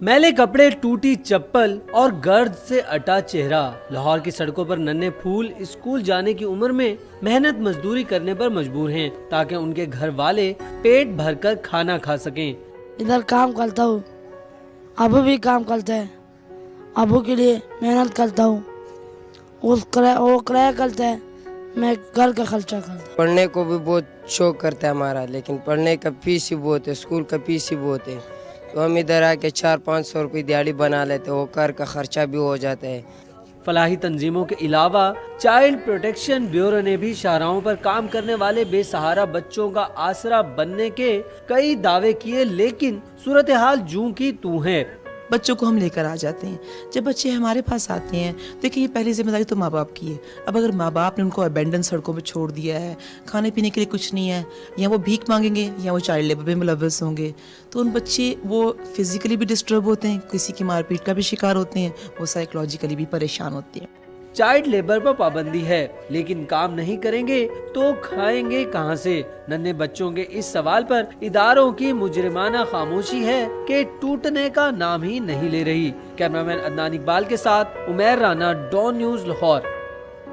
میلے کپڑے، ٹوٹی چپل اور گرد سے اٹا چہرہ، لاہور کی سڑکوں پر ننھے پھول اسکول جانے کی عمر میں محنت مزدوری کرنے پر مجبور ہیں تاکہ ان کے گھر والے پیٹ بھر کر کھانا کھا سکیں۔ ادھر کام کرتا ہوں، ابو بھی کام کرتا ہے، ابو کے لیے محنت کرتا ہوں، وہ کرایہ کرتا ہے، میں گھر کا خرچہ کرتا ہوں۔ پڑھنے کو بھی بہت شوق کرتا ہے ہمارا، لیکن پڑھنے کا فیس ہی بہت ہے، اسکول کا فیس ہی بہت ہے، تو ہم ادھر آ کے 400-500 روپے دیہڑی بنا لیتے، وہ گھر کا خرچہ بھی ہو جاتا ہے۔ فلاحی تنظیموں کے علاوہ چائلڈ پروٹیکشن بیورو نے بھی شاہراہوں پر کام کرنے والے بے سہارا بچوں کا آسرا بننے کے کئی دعوے کیے، لیکن صورتحال جوں کی توں ہے۔ بچوں کو ہم لے کر آ جاتے ہیں، جب بچے ہمارے پاس آتے ہیں دیکھیں، یہ پہلی ذمہ داری تو ماں باپ کی ہے۔ اب اگر ماں باپ نے ان کو ابینڈن سڑکوں پہ چھوڑ دیا ہے، کھانے پینے کے لیے کچھ نہیں ہے، یا وہ بھیک مانگیں گے یا وہ چائلڈ لیبر میں ملوث ہوں گے، تو ان بچے وہ فزیکلی بھی ڈسٹرب ہوتے ہیں، کسی کی مار پیٹ کا بھی شکار ہوتے ہیں، وہ سائیکولوجیکلی بھی پریشان ہوتے ہیں۔ چائلڈ لیبر پر پابندی ہے، لیکن کام نہیں کریں گے تو کھائیں گے کہاں سے؟ ننھے بچوں کے اس سوال پر اداروں کی مجرمانہ خاموشی ہے کہ ٹوٹنے کا نام ہی نہیں لے رہی۔ کیمرامین عدنان اقبال کے ساتھ عمیر رانا، ڈان نیوز، لاہور۔